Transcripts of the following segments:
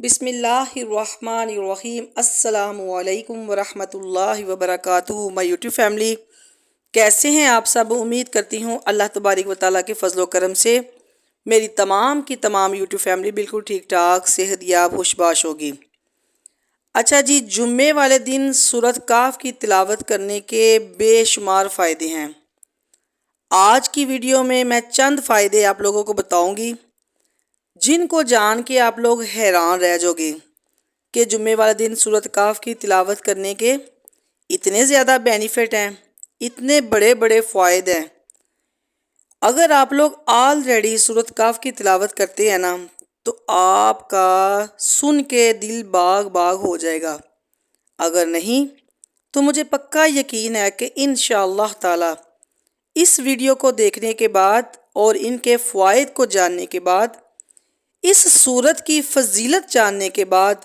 بسم اللہ الرحمن الرحیم۔ السلام علیکم ورحمۃ اللہ وبرکاتہ۔ مائی یوٹیوب فیملی، کیسے ہیں آپ سب؟ امید کرتی ہوں اللہ تبارک و تعالیٰ کے فضل و کرم سے میری تمام کی تمام یوٹیوب فیملی بالکل ٹھیک ٹھاک صحت یاب خوشباش ہوگی۔ اچھا جی، جمعے والے دن سورۃ کاف کی تلاوت کرنے کے بے شمار فائدے ہیں۔ آج کی ویڈیو میں چند فائدے آپ لوگوں کو بتاؤں گی جن کو جان کے آپ لوگ حیران رہ جاؤ گے کہ جمعے والے دن سورۃ کاف کی تلاوت کرنے کے اتنے زیادہ بینیفٹ ہیں، اتنے بڑے بڑے فوائد ہیں۔ اگر آپ لوگ آلریڈی سورۃ کاف کی تلاوت کرتے ہیں نا تو آپ کا سن کے دل باغ باغ ہو جائے گا۔ اگر نہیں تو مجھے پکا یقین ہے کہ انشاءاللہ تعالی اس ویڈیو کو دیکھنے کے بعد اور ان کے فوائد کو جاننے کے بعد، اس سورت کی فضیلت جاننے کے بعد،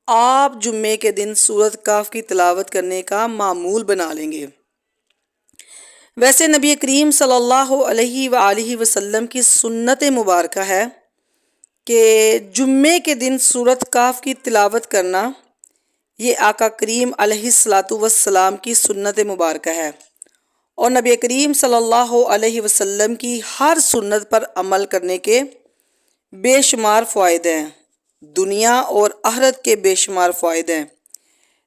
آپ جمعے کے دن سورۃ کاف کی تلاوت کرنے کا معمول بنا لیں گے۔ ویسے نبی کریم صلی اللہ علیہ وآلہ وسلم کی سنت مبارکہ ہے کہ جمعے کے دن سورۃ کاف کی تلاوت کرنا یہ آقا کریم علیہ السلام کی سنت مبارکہ ہے، اور نبی کریم صلی اللہ علیہ وسلم کی ہر سنت پر عمل کرنے کے بے شمار فوائد ہیں، دنیا اور آخرت کے بے شمار فوائد ہیں۔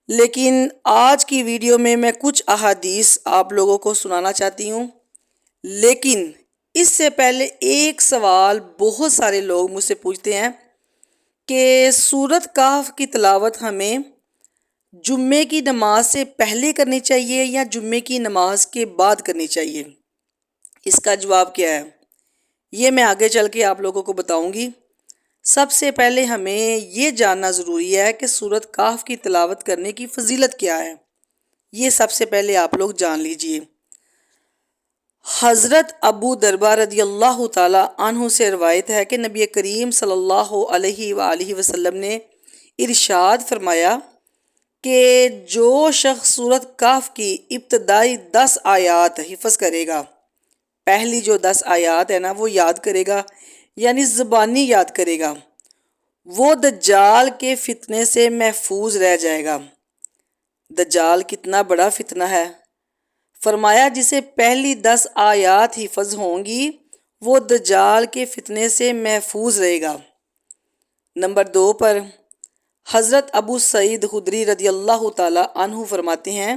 لیکن آج کی ویڈیو میں کچھ احادیث آپ لوگوں کو سنانا چاہتی ہوں، لیکن اس سے پہلے ایک سوال بہت سارے لوگ مجھ سے پوچھتے ہیں کہ سورۃ کاف کی تلاوت ہمیں جمعے کی نماز سے پہلے کرنی چاہیے یا جمعے کی نماز کے بعد کرنی چاہیے؟ اس کا جواب کیا ہے یہ میں آگے چل کے آپ لوگوں کو بتاؤں گی۔ سب سے پہلے ہمیں یہ جاننا ضروری ہے کہ سورۃ کاف کی تلاوت کرنے کی فضیلت کیا ہے، یہ سب سے پہلے آپ لوگ جان لیجئے۔ حضرت ابو درداء رضی اللہ تعالی عنہ سے روایت ہے کہ نبی کریم صلی اللہ علیہ وآلہ وسلم نے ارشاد فرمایا کہ جو شخص سورۃ کاف کی ابتدائی 10 آیات حفظ کرے گا، پہلی جو 10 آیات ہے نا وہ یاد کرے گا، یعنی زبانی یاد کرے گا، وہ دجال کے فتنے سے محفوظ رہ جائے گا۔ دجال کتنا بڑا فتنہ ہے، فرمایا جسے پہلی 10 آیات حفظ ہوں گی وہ دجال کے فتنے سے محفوظ رہے گا۔ نمبر 2 پر حضرت ابو سعید خدری رضی اللہ تعالی عنہ فرماتے ہیں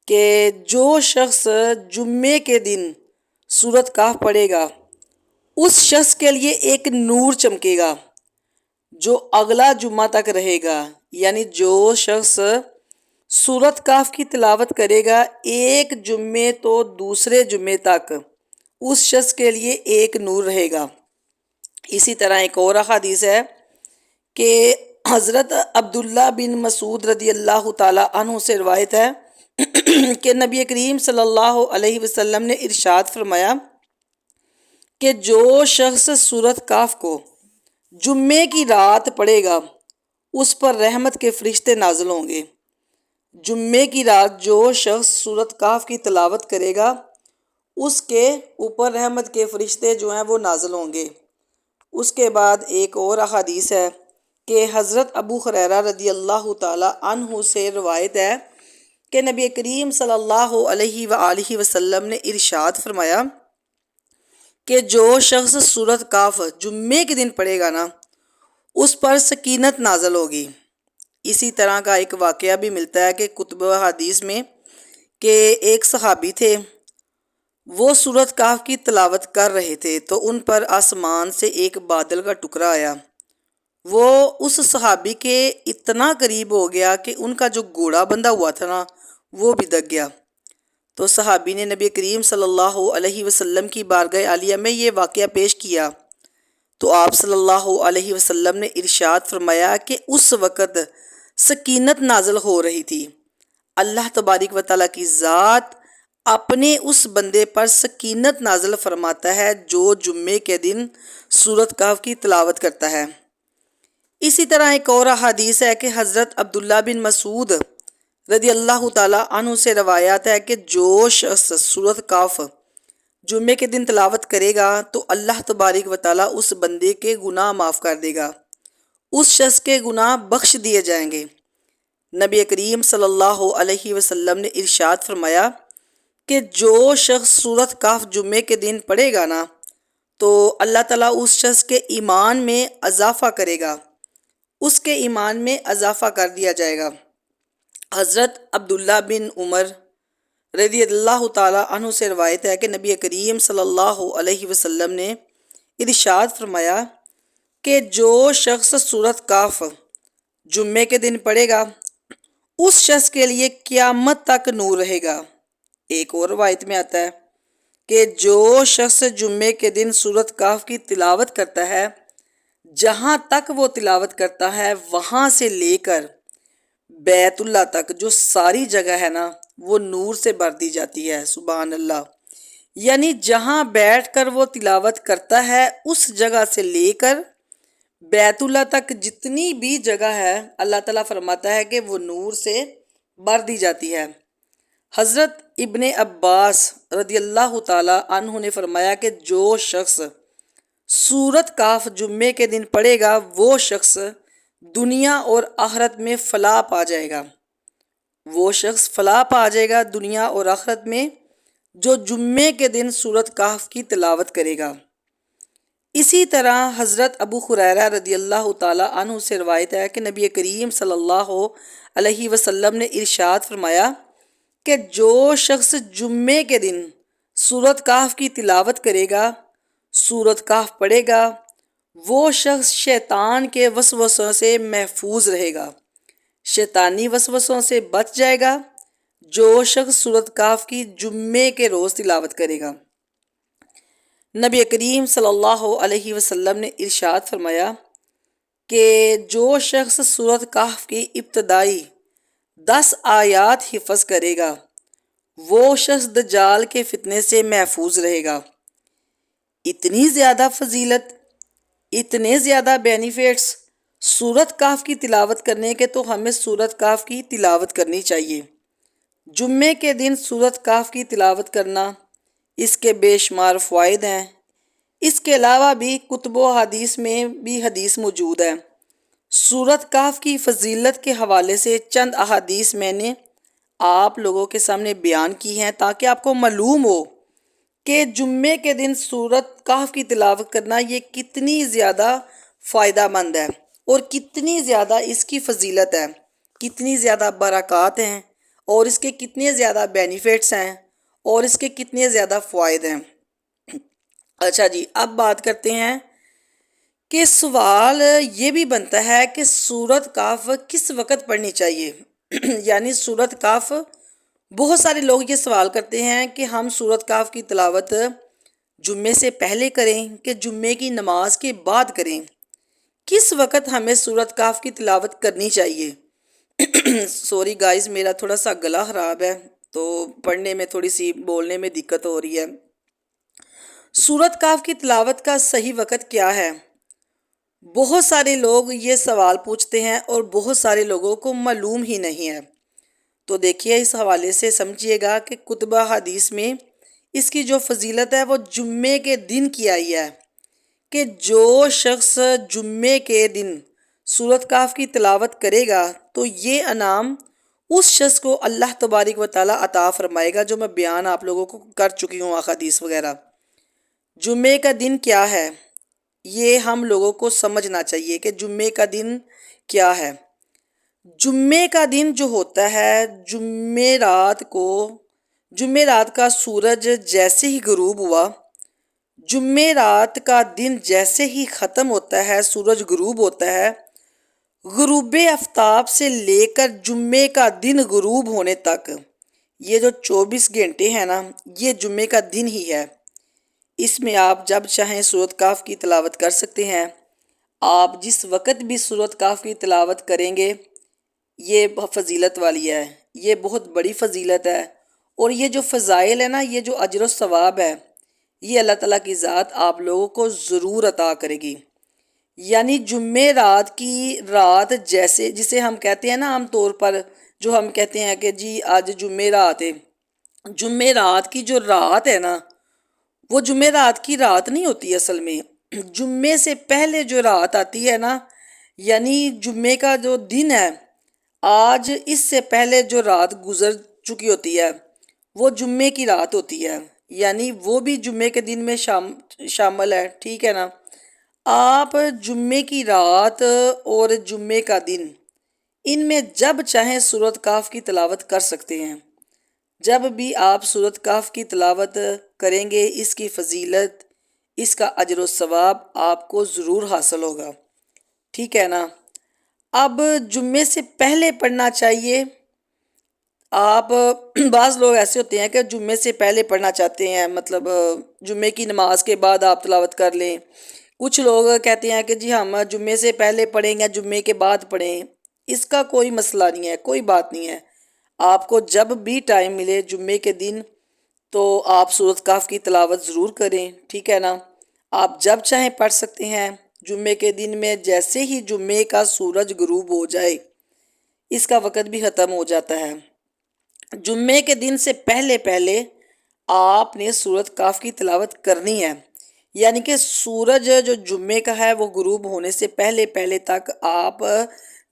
کہ جو شخص جمعے کے دن سورۃ کاف پڑھے گا اس شخص کے لیے ایک نور چمکے گا جو اگلا جمعہ تک رہے گا، یعنی جو شخص سورۃ کاف کی تلاوت کرے گا ایک جمعے تو دوسرے جمعے تک اس شخص کے لیے ایک نور رہے گا۔ اسی طرح ایک اور حدیث ہے کہ حضرت عبداللہ بن مسعود رضی اللہ تعالی عنہ سے روایت ہے کہ نبی کریم صلی اللہ علیہ وسلم نے ارشاد فرمایا کہ جو شخص سورۃ کاف کو جمعے کی رات پڑھے گا اس پر رحمت کے فرشتے نازل ہوں گے۔ جمعے کی رات جو شخص سورۃ کاف کی تلاوت کرے گا اس کے اوپر رحمت کے فرشتے جو ہیں وہ نازل ہوں گے۔ اس کے بعد ایک اور حدیث ہے کہ حضرت ابو ہریرہ رضی اللہ تعالی عنہ سے روایت ہے کہ نبی کریم صلی اللہ علیہ وآلہ وسلم نے ارشاد فرمایا کہ جو شخص سورۃ کاف جمعے کے دن پڑھے گا نا اس پر سکینت نازل ہوگی۔ اسی طرح کا ایک واقعہ بھی ملتا ہے کہ کتب حدیث میں کہ ایک صحابی تھے، وہ سورۃ کاف کی تلاوت کر رہے تھے تو ان پر آسمان سے ایک بادل کا ٹکڑا آیا، وہ اس صحابی کے اتنا قریب ہو گیا کہ ان کا جو گھوڑا بندھا ہوا تھا نا وہ بھی دب گیا۔ تو صحابی نے نبی کریم صلی اللہ علیہ وسلم کی بارگاہ عالیہ میں یہ واقعہ پیش کیا تو آپ صلی اللہ علیہ وسلم نے ارشاد فرمایا کہ اس وقت سکینت نازل ہو رہی تھی۔ اللہ تبارک و تعالیٰ کی ذات اپنے اس بندے پر سکینت نازل فرماتا ہے جو جمعے کے دن سورۃ کاف کی تلاوت کرتا ہے۔ اسی طرح ایک اور حدیث ہے کہ حضرت عبداللہ بن مسعود رضی اللہ تعالی عنہ سے روایت ہے کہ جو شخص سورۃ کاف جمعے کے دن تلاوت کرے گا تو اللہ تبارک و تعالیٰ اس بندے کے گناہ معاف کر دے گا، اس شخص کے گناہ بخش دیے جائیں گے۔ نبی کریم صلی اللہ علیہ وسلم نے ارشاد فرمایا کہ جو شخص سورۃ کہف جمعے کے دن پڑھے گا نا تو اللہ تعالیٰ اس شخص کے ایمان میں اضافہ کرے گا، اس کے ایمان میں اضافہ کر دیا جائے گا۔ حضرت عبداللہ بن عمر رضی اللہ تعالیٰ عنہ سے روایت ہے کہ نبی کریم صلی اللہ علیہ وسلم نے ارشاد فرمایا کہ جو شخص سورۃ کہف جمعے کے دن پڑھے گا اس شخص کے لیے قیامت تک نور رہے گا۔ ایک اور روایت میں آتا ہے کہ جو شخص جمعے کے دن سورۃ کہف کی تلاوت کرتا ہے، جہاں تک وہ تلاوت کرتا ہے وہاں سے لے کر بیت اللہ تک جو ساری جگہ ہے نا وہ نور سے بھر دی جاتی ہے۔ سبحان اللہ۔ یعنی جہاں بیٹھ کر وہ تلاوت کرتا ہے اس جگہ سے لے کر بیت اللہ تک جتنی بھی جگہ ہے اللہ تعالیٰ فرماتا ہے کہ وہ نور سے بھر دی جاتی ہے۔ حضرت ابن عباس رضی اللہ تعالیٰ عنہ نے فرمایا کہ جو شخص سورۃ کہف جمعے کے دن پڑھے گا وہ شخص دنیا اور آخرت میں فلاح پا جائے گا۔ وہ شخص فلاح پا جائے گا دنیا اور آخرت میں جو جمعے کے دن سورۃ کہف کی تلاوت کرے گا۔ اسی طرح حضرت ابو ہریرہ رضی اللہ تعالیٰ عنہ سے روایت ہے کہ نبی کریم صلی اللہ علیہ وسلم نے ارشاد فرمایا کہ جو شخص جمعے کے دن سورۃ کہف کی تلاوت کرے گا، سورۃ کہف پڑھے گا، وہ شخص شیطان کے وسوسوں سے محفوظ رہے گا، شیطانی وسوسوں سے بچ جائے گا جو شخص سورۃ کہف کی جمعے کے روز تلاوت کرے گا۔ نبی کریم صلی اللہ علیہ وسلم نے ارشاد فرمایا کہ جو شخص سورۃ کہف کی ابتدائی 10 آیات حفظ کرے گا وہ شخص دجال کے فتنے سے محفوظ رہے گا۔ اتنی زیادہ فضیلت، اتنے زیادہ بینیفٹس سورۃ کہف کی تلاوت کرنے کے، تو ہمیں سورۃ کہف کی تلاوت کرنی چاہیے۔ جمعے کے دن سورۃ کہف کی تلاوت کرنا، اس کے بے شمار فوائد ہیں۔ اس کے علاوہ بھی کتب و حدیث میں بھی حدیث موجود ہے۔ سورۃ کہف کی فضیلت کے حوالے سے چند احادیث میں نے آپ لوگوں کے سامنے بیان کی ہیں تاکہ آپ کو معلوم ہو کہ جمعے کے دن سورۃ کہف کی تلاوت کرنا یہ کتنی زیادہ فائدہ مند ہے اور کتنی زیادہ اس کی فضیلت ہے، کتنی زیادہ برکات ہیں اور اس کے کتنے زیادہ بینیفٹس ہیں اور اس کے کتنے زیادہ فوائد ہیں۔ اچھا جی، اب بات کرتے ہیں کہ سوال یہ بھی بنتا ہے کہ سورۃ کہف کس وقت پڑھنی چاہیے؟ یعنی سورۃ کہف، بہت سارے لوگ یہ سوال کرتے ہیں کہ ہم سورۃ کہف کی تلاوت جمعے سے پہلے کریں کہ جمعے کی نماز کے بعد کریں، کس وقت ہمیں سورۃ کہف کی تلاوت کرنی چاہیے؟ سوری گائز، میرا تھوڑا سا گلا خراب ہے تو پڑھنے میں تھوڑی سی بولنے میں دقت ہو رہی ہے۔ سورۃ کہف کی تلاوت کا صحیح وقت کیا ہے؟ بہت سارے لوگ یہ سوال پوچھتے ہیں اور بہت سارے لوگوں کو معلوم ہی نہیں ہے۔ تو دیکھیے، اس حوالے سے سمجھیے گا کہ کتب حدیث میں اس کی جو فضیلت ہے وہ جمعے کے دن کی آئی ہے کہ جو شخص جمعے کے دن سورۃ کہف کی تلاوت کرے گا تو یہ انعام اس شخص کو اللہ تبارک و تعالیٰ عطا فرمائے گا، جو میں بیان آپ لوگوں کو کر چکی ہوں احادیث وغیرہ۔ جمعے کا دن کیا ہے یہ ہم لوگوں کو سمجھنا چاہیے کہ جمعے کا دن کیا ہے۔ جمعے کا دن جو ہوتا ہے، جمعے رات کا سورج جیسے ہی غروب ہوا، جمعے رات کا دن جیسے ہی ختم ہوتا ہے، سورج غروب ہوتا ہے، غروب آفتاب سے لے کر جمعے کا دن غروب ہونے تک یہ جو 24 گھنٹے ہیں نا، یہ جمعے کا دن ہی ہے۔ اس میں آپ جب چاہیں سورۃ کہف کی تلاوت کر سکتے ہیں۔ آپ جس وقت بھی سورۃ کہف کی تلاوت کریں گے یہ فضیلت والی ہے، یہ بہت بڑی فضیلت ہے، اور یہ جو فضائل ہے نا، یہ جو اجر و ثواب ہے، یہ اللہ تعالیٰ کی ذات آپ لوگوں کو ضرور عطا کرے گی۔ یعنی جمعے رات کی رات، جیسے جسے ہم کہتے ہیں نا عام طور پر، جو ہم کہتے ہیں کہ جی آج جمعے رات ہے، جمعے رات کی جو رات ہے نا وہ جمعے رات کی رات نہیں ہوتی اصل میں۔ جمعے سے پہلے جو رات آتی ہے نا، یعنی جمعے کا جو دن ہے، آج اس سے پہلے جو رات گزر چکی ہوتی ہے وہ جمعے کی رات ہوتی ہے، یعنی وہ بھی جمعے کے دن میں شامل ہے، ٹھیک ہے نا۔ آپ جمعے کی رات اور جمعے کا دن، ان میں جب چاہیں سورۃ کہف کی تلاوت کر سکتے ہیں۔ جب بھی آپ سورۃ کہف کی تلاوت کریں گے، اس کی فضیلت، اس کا اجر و ثواب آپ کو ضرور حاصل ہوگا، ٹھیک ہے نا۔ اب جمعے سے پہلے پڑھنا چاہیے۔ آپ بعض لوگ ایسے ہوتے ہیں کہ جمعے سے پہلے پڑھنا چاہتے ہیں، مطلب جمعے کی نماز کے بعد آپ تلاوت کر لیں۔ کچھ لوگ کہتے ہیں کہ جی ہم جمعے سے پہلے پڑھیں یا جمعے کے بعد پڑھیں، اس کا کوئی مسئلہ نہیں ہے، کوئی بات نہیں ہے۔ آپ کو جب بھی ٹائم ملے جمعے کے دن تو آپ سورۃ کہف کی تلاوت ضرور کریں، ٹھیک ہے نا۔ آپ جب چاہیں پڑھ سکتے ہیں جمعے کے دن میں، جیسے ہی جمعے کا سورج غروب ہو جائے، اس کا وقت بھی ختم ہو جاتا ہے۔ جمعے کے دن سے پہلے پہلے آپ نے سورۃ کہف کی تلاوت کرنی ہے، یعنی کہ سورج جو جمعے کا ہے وہ غروب ہونے سے پہلے پہلے تک آپ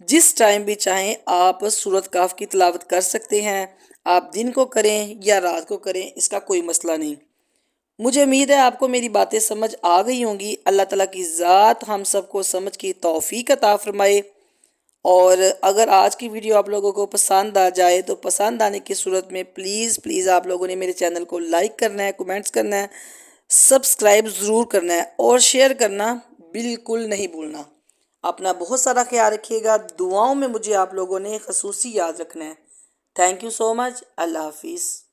جس ٹائم بھی چاہیں آپ سورۃ کہف کی تلاوت کر سکتے ہیں۔ آپ دن کو کریں یا رات کو کریں، اس کا کوئی مسئلہ نہیں۔ مجھے امید ہے آپ کو میری باتیں سمجھ آ گئی ہوں گی۔ اللہ تعالیٰ کی ذات ہم سب کو سمجھ کی توفیق عطا فرمائے۔ اور اگر آج کی ویڈیو آپ لوگوں کو پسند آ جائے تو پسند آنے کی صورت میں پلیز آپ لوگوں نے میرے چینل کو لائک کرنا ہے، کومنٹس کرنا ہے، سبسکرائب ضرور کرنا ہے اور شیئر کرنا بالکل نہیں بھولنا۔ اپنا بہت سارا خیال رکھیے گا، دعاؤں میں مجھے آپ لوگوں نے خصوصی یاد رکھنا ہے۔ تھینک یو سو مچ۔ اللہ حافظ۔